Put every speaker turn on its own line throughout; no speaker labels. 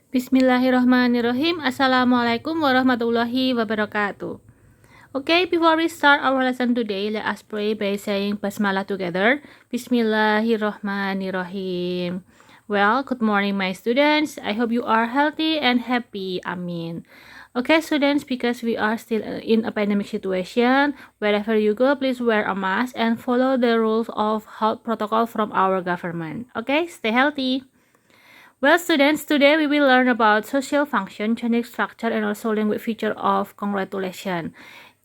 Bismillahirrahmanirrahim. Assalamualaikum warahmatullahi wabarakatuh. Okay, before we start our lesson today, let us pray by saying Basmalah together. Bismillahirrahmanirrahim. Well, good morning, my students. I hope you are healthy and happy. Amin. Okay, students, because we are still in a pandemic situation, wherever you go, please wear a mask and follow the rules of health protocol from our government. Okay, stay healthy. Well, students, today we will learn about social function, genetic structure, and also language feature of congratulation.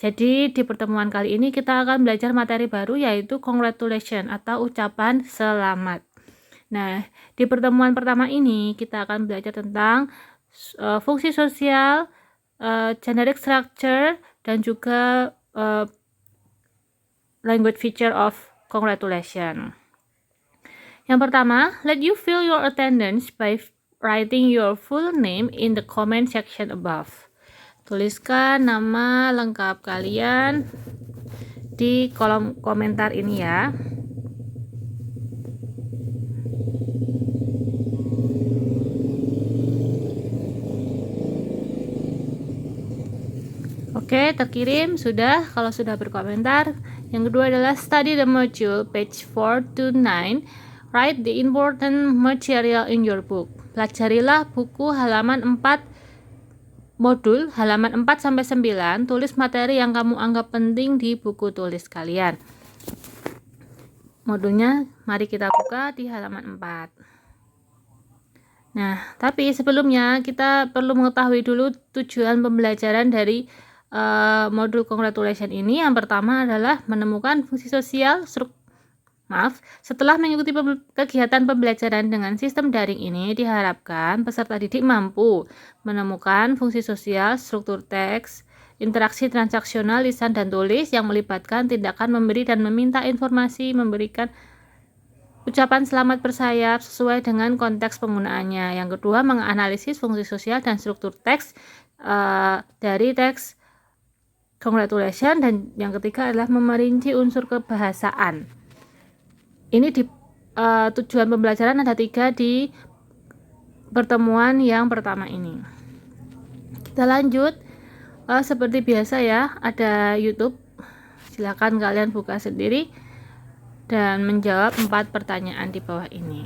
Jadi, di pertemuan kali ini kita akan belajar materi baru yaitu congratulation atau ucapan selamat. Nah, di pertemuan pertama ini kita akan belajar tentang fungsi sosial, genetic structure, dan juga language feature of congratulation. Yang pertama, let you fill your attendance by writing your full name in the comment section above. Tuliskan nama lengkap kalian di kolom komentar ini ya. Oke, terkirim sudah. Kalau sudah berkomentar, yang kedua adalah study the module page 4 to 9. Write the important material in your book. Pelajarilah buku halaman 4, modul halaman 4 sampai 9. Tulis materi yang kamu anggap penting di buku tulis kalian. Modulnya mari kita buka di halaman 4. Nah, tapi sebelumnya kita perlu mengetahui dulu tujuan pembelajaran dari modul congratulation ini. Yang pertama adalah menemukan fungsi sosial setelah mengikuti kegiatan pembelajaran dengan sistem daring ini, diharapkan peserta didik mampu menemukan fungsi sosial, struktur teks, interaksi transaksional lisan dan tulis yang melibatkan tindakan memberi dan meminta informasi, memberikan ucapan selamat bersayap sesuai dengan konteks penggunaannya. Yang kedua, menganalisis fungsi sosial dan struktur teks dari teks congratulation, dan yang ketiga adalah memerinci unsur kebahasaan. Ini di tujuan pembelajaran ada 3 di pertemuan yang pertama ini. Kita lanjut. Seperti biasa ya, ada YouTube. Silakan kalian buka sendiri dan menjawab 4 pertanyaan di bawah ini.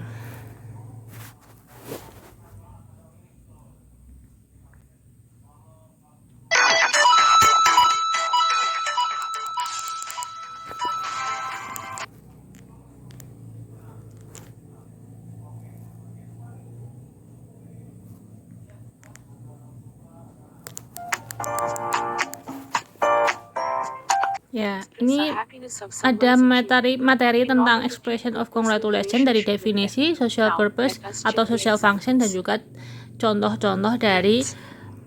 Ya, ini ada materi tentang expression of congratulation dari definisi, social purpose atau social function, dan juga contoh-contoh dari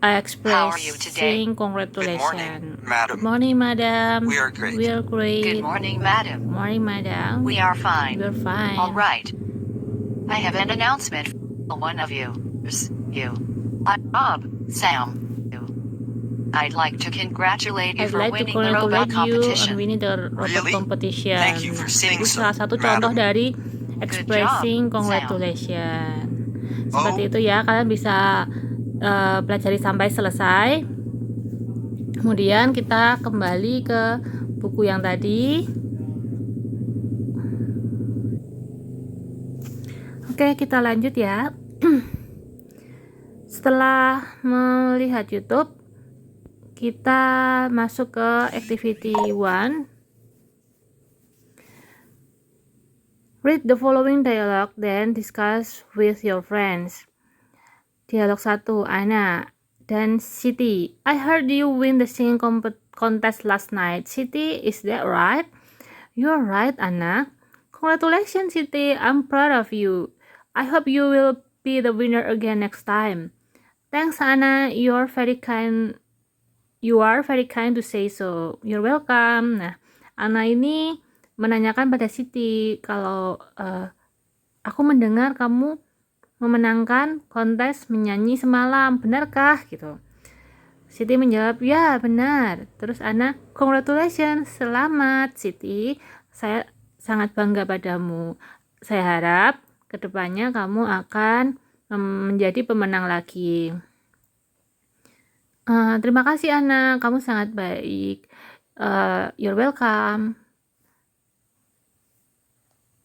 expressing congratulation. Good morning, madam.
We are great.
We are great.
Good morning, madam.
Good morning, madam.
We are fine.
We are fine.
All right. I have an announcement for one of you. Bob, Sam. I'd like to congratulate you
I'd
for
like to
winning the robot
congratulate you on
competition.
winning the robot
Really?
competition.
Thank you for saying
Itu
so,
salah satu
madam.
contoh dari expressing
job,
congratulation.
Oh.
Seperti itu ya, kalian bisa pelajari sampai selesai. Kemudian kita kembali ke buku yang tadi. Oke, kita lanjut ya. Setelah melihat YouTube, kita masuk ke activity 1. Read the following dialogue, then discuss with your friends. Dialog 1, Anna dan Siti. I heard you win the singing contest last night. Siti, is that right? You're right, Anna. Congratulations, Siti. I'm proud of you. I hope you will be the winner again next time. Thanks, Anna. You are very kind to say so. You're welcome. Nah, Anna ini menanyakan pada Siti kalau aku mendengar kamu memenangkan kontes menyanyi semalam, benarkah? Gitu. Siti menjawab, ya benar. Terus Anna, congratulations, selamat Siti. Saya sangat bangga padamu. Saya harap kedepannya kamu akan menjadi pemenang lagi. Terima kasih Ana, kamu sangat baik. You're welcome.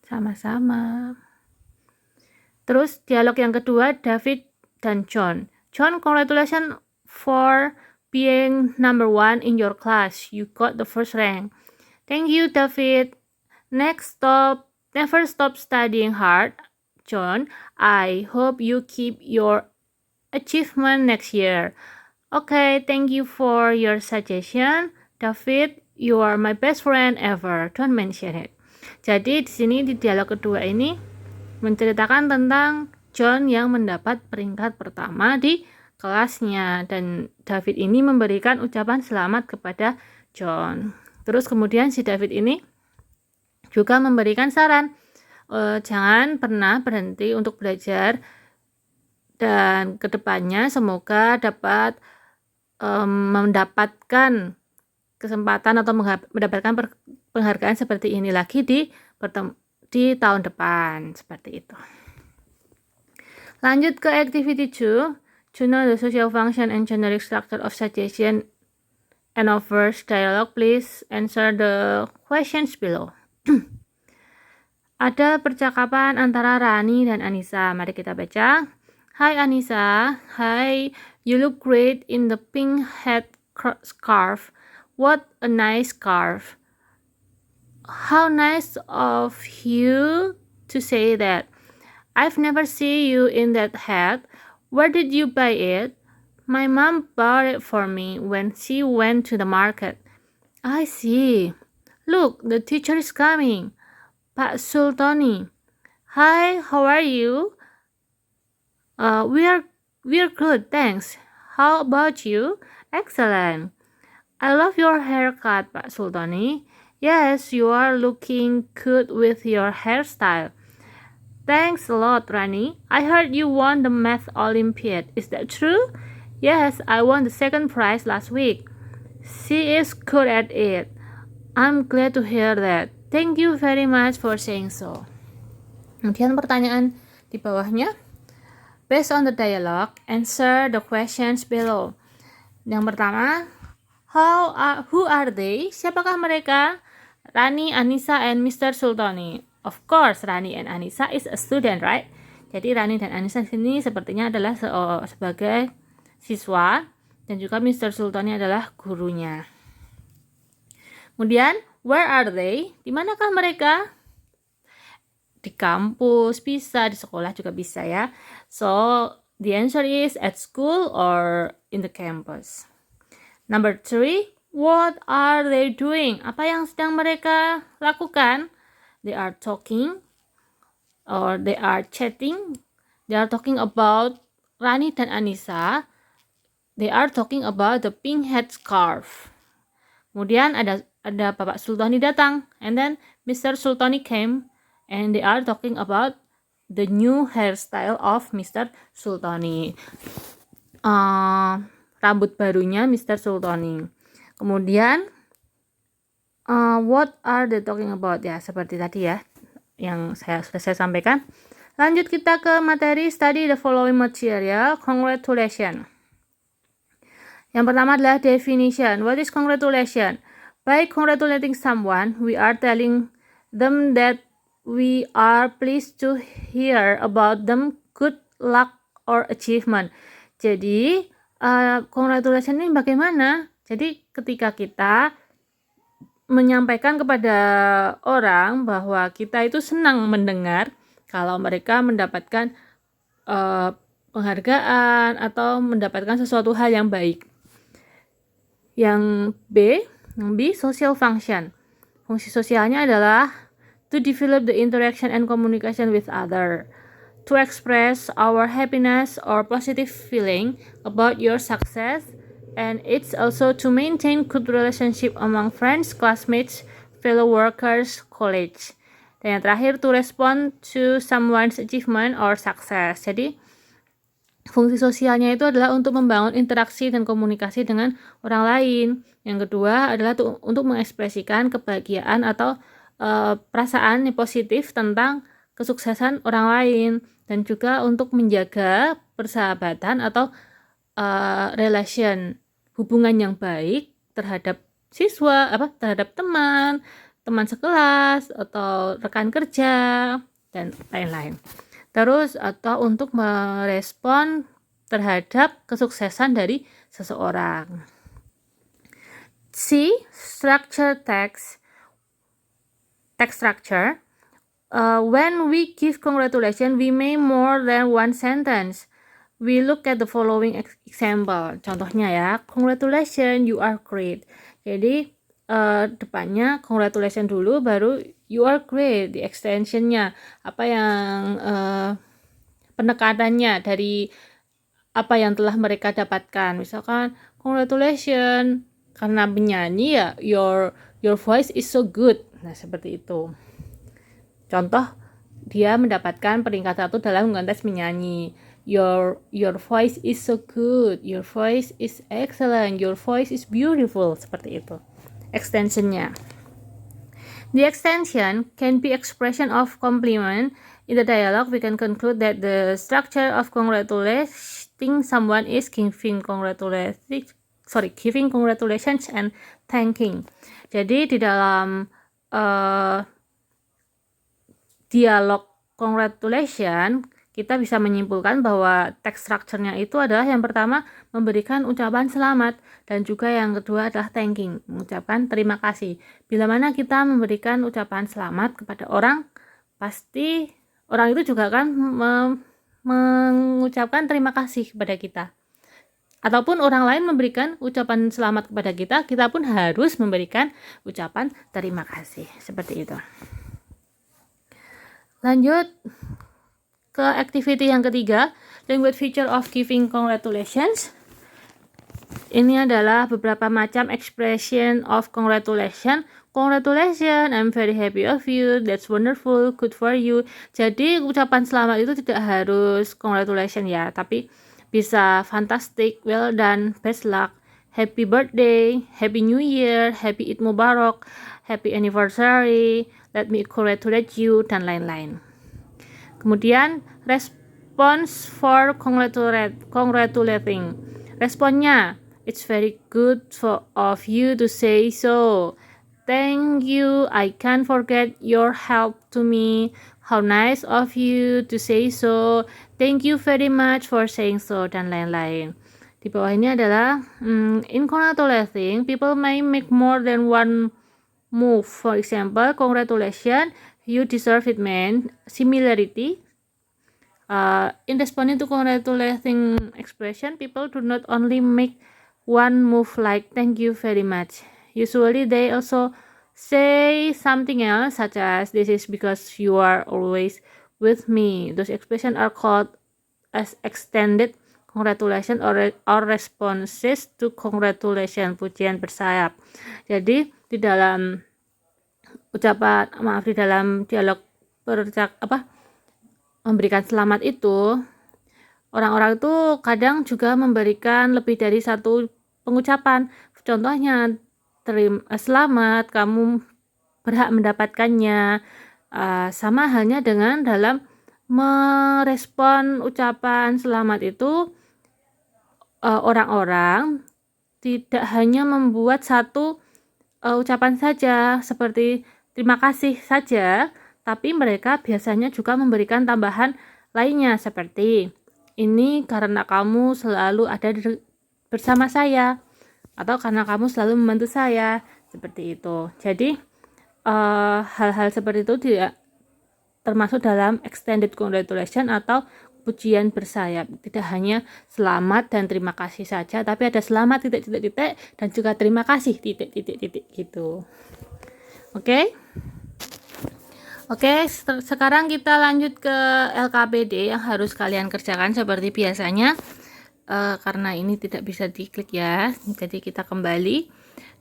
Sama-sama. Terus dialog yang kedua, David dan John. John, congratulations for being number 1 in your class. You got the first rank. Thank you, David. Next stop, never stop studying hard. John, I hope you keep your achievement next year. Okay, thank you for your suggestion. David, you are my best friend ever. Don't mention it. Jadi di sini di dialog kedua ini menceritakan tentang John yang mendapat peringkat pertama di kelasnya, dan David ini memberikan ucapan selamat kepada John. Terus kemudian si David ini juga memberikan saran, jangan pernah berhenti untuk belajar, dan kedepannya semoga dapat mendapatkan kesempatan atau mendapatkan penghargaan seperti ini lagi di tahun depan, seperti itu. Lanjut ke activity 2, to know the social function and generic structure of suggestion and offers dialogue, please answer the questions below. Ada percakapan antara Rani dan Anissa. Mari kita baca. Hi Anissa, hi, you look great in the pink hat scarf. What a nice scarf. How nice of you to say that. I've never seen you in that hat. Where did you buy it? My mom bought it for me when she went to the market. I see. Look, the teacher is coming. Pak Sultani. Hi, how are you? We're good, thanks. How about you? Excellent. I love your haircut, Pak Sultani. Yes, you are looking good with your hairstyle. Thanks a lot, Rani. I heard you won the Math Olympiad. Is that true? Yes, I won the second prize last week. She is good at it. I'm glad to hear that. Thank you very much for saying so. Kemudian pertanyaan di bawahnya. Based on the dialogue, answer the questions below. Yang pertama, who are they? Siapakah mereka? Rani, Anissa, and Mr. Sultani. Of course, Rani and Anissa is a student, right? Jadi Rani dan Anissa sini sepertinya adalah sebagai siswa, dan juga Mr. Sultani adalah gurunya. Kemudian, where are they? Di manakah mereka? Di kampus bisa, di sekolah juga bisa ya. So, the answer is at school or in the campus. Number 3, what are they doing? Apa yang sedang mereka lakukan? They are talking or they are chatting. They are talking about Rani dan Anissa. They are talking about the pink hat scarf. Kemudian ada Bapak Sultani datang, and then Mr. Sultani came, and they are talking about the new hairstyle of Mr. Sultani. Rambut barunya Mr. Sultani. Kemudian what are they talking about? Ya, seperti tadi ya yang sudah saya sampaikan. Lanjut kita ke materi study the following material. Congratulations. Yang pertama adalah definition. What is congratulation? By congratulating someone, we are telling them that we are pleased to hear about them good luck or achievement. Jadi, congratulation ini bagaimana? Jadi, ketika kita menyampaikan kepada orang bahwa kita itu senang mendengar kalau mereka mendapatkan penghargaan atau mendapatkan sesuatu hal yang baik. Yang B, social function. Fungsi sosialnya adalah to develop the interaction and communication with other, to express our happiness or positive feeling about your success, and it's also to maintain good relationship among friends, classmates, fellow workers, colleagues. Dan yang terakhir, to respond to someone's achievement or success. Jadi, fungsi sosialnya itu adalah untuk membangun interaksi dan komunikasi dengan orang lain. Yang kedua adalah untuk mengekspresikan kebahagiaan atau perasaan yang positif tentang kesuksesan orang lain dan juga untuk menjaga persahabatan atau relation, hubungan yang baik terhadap siswa, terhadap teman sekelas atau rekan kerja dan lain-lain. Terus atau untuk merespon terhadap kesuksesan dari seseorang. C. Structure text structure. When we give congratulations, we may more than one sentence. We look at the following example. Contohnya ya, congratulations, you are great. Jadi depannya congratulations dulu, baru you are great. Di extensionnya apa yang penekanannya dari apa yang telah mereka dapatkan. Misalkan congratulations karena menyanyi ya, your voice is so good. Nah seperti itu. Contoh, dia mendapatkan peringkat 1 dalam kontes menyanyi. Your voice is so good. Your voice is excellent. Your voice is beautiful. Seperti itu. Extensionnya. The extension can be expression of compliment. In the dialogue, we can conclude that the structure of congratulating someone is giving congratulations and thanking. Jadi di dalam dialog congratulation, kita bisa menyimpulkan bahwa text structure-nya itu adalah yang pertama memberikan ucapan selamat dan juga yang kedua adalah thanking, mengucapkan terima kasih. Bila mana kita memberikan ucapan selamat kepada orang, pasti orang itu juga akan mengucapkan terima kasih kepada kita. Ataupun orang lain memberikan ucapan selamat kepada kita, kita pun harus memberikan ucapan terima kasih. Seperti itu. Lanjut ke activity yang ketiga, language feature of giving congratulations. Ini adalah beberapa macam expression of congratulation. Congratulations, I'm very happy of you, that's wonderful, good for you. Jadi ucapan selamat itu tidak harus congratulations ya, tapi bisa fantastic, well done, best luck, happy birthday, happy new year, happy Eid Mubarak, happy anniversary, let me congratulate you, dan lain-lain. Kemudian response for congratulating. Responnya, it's very good of you to say so. Thank you, I can't forget your help to me. How nice of you to say so. Thank you very much for saying so, dan lain-lain. Di bawah ini adalah in congratulating, people may make more than one move. For example, congratulations, you deserve it, man. Similarity. In responding to congratulating expression, people do not only make one move like thank you very much. Usually they also say something else, such as this is because you are always with me. Those expressions are called as extended congratulations or responses to congratulations, pujian bersayap. Jadi di dalam di dalam dialog memberikan selamat itu, orang-orang itu kadang juga memberikan lebih dari satu pengucapan. Contohnya, selamat, kamu berhak mendapatkannya. Sama halnya dengan dalam merespon ucapan selamat itu, orang-orang tidak hanya membuat satu ucapan saja seperti terima kasih saja, tapi mereka biasanya juga memberikan tambahan lainnya seperti ini karena kamu selalu ada bersama saya, atau karena kamu selalu membantu saya, seperti itu. Jadi hal-hal seperti itu tidak termasuk dalam extended congratulation atau pujian bersayap. Tidak hanya selamat dan terima kasih saja, tapi ada selamat titik-titik dan juga terima kasih titik-titik gitu. Oke, sekarang kita lanjut ke LKPD yang harus kalian kerjakan seperti biasanya. Karena ini tidak bisa diklik ya, jadi kita kembali.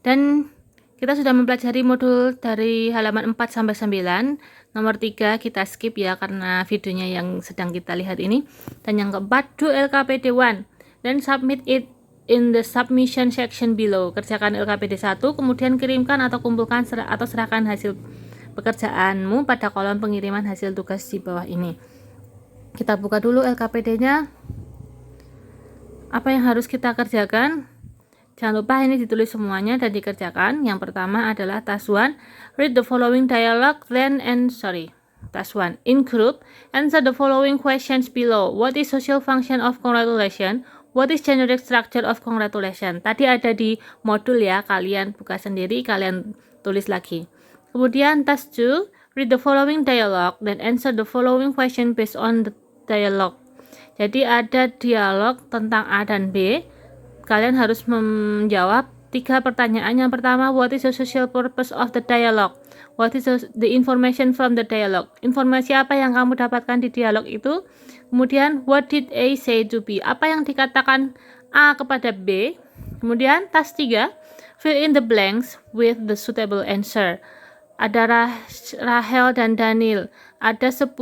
Dan kita sudah mempelajari modul dari halaman 4 sampai 9. Nomor 3 kita skip ya karena videonya yang sedang kita lihat ini. Dan yang keempat, do LKPD 1 then submit it in the submission section below. Kerjakan LKPD 1, kemudian kirimkan atau kumpulkan atau serahkan hasil pekerjaanmu pada kolom pengiriman hasil tugas di bawah ini. Kita buka dulu LKPD-nya. Apa yang harus kita kerjakan? Jangan lupa ini ditulis semuanya dan dikerjakan. Yang pertama adalah task 1. Read the following dialogue, Task 1. In group, answer the following questions below. What is social function of congratulation? What is generic structure of congratulation? Tadi ada di modul ya, kalian buka sendiri, kalian tulis lagi. Kemudian task 2. Read the following dialogue, then answer the following question based on the dialogue. Jadi ada dialog tentang A dan B. Kalian harus menjawab 3 pertanyaan. Yang pertama, what is the social purpose of the dialogue? What is the information from the dialogue? Informasi apa yang kamu dapatkan di dialog itu? Kemudian, what did A say to B? Apa yang dikatakan A kepada B? Kemudian, task 3, fill in the blanks with the suitable answer. Ada Rahel dan Daniel. Ada 10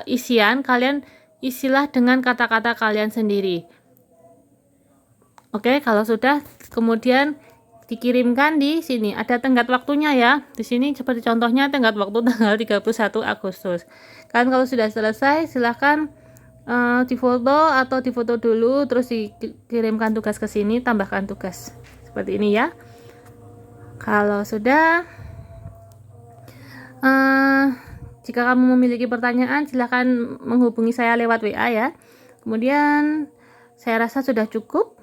isian, kalian isilah dengan kata-kata kalian sendiri. Oke, kalau sudah, kemudian dikirimkan di sini. Ada tenggat waktunya ya. Di sini seperti contohnya tenggat waktu tanggal 31 Agustus. Kalian kalau sudah selesai, silahkan difoto atau difoto dulu, terus dikirimkan tugas ke sini, tambahkan tugas. Seperti ini ya. Kalau sudah, jika kamu memiliki pertanyaan, silahkan menghubungi saya lewat WA ya. Kemudian, saya rasa sudah cukup.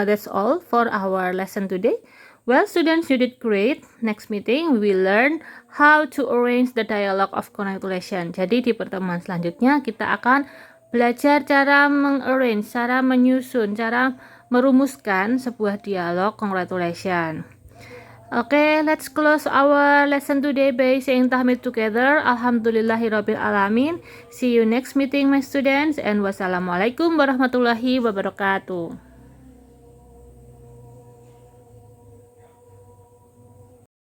That's all for our lesson today. Well, students, you did great. Next meeting, we will learn how to arrange the dialogue of congratulation. Jadi di pertemuan selanjutnya kita akan belajar cara mengarrange, cara menyusun, cara merumuskan sebuah dialog congratulation. Okay, let's close our lesson today by saying tahmid together. Alhamdulillahirabbil alamin. See you next meeting, my students, and wassalamualaikum warahmatullahi wabarakatuh.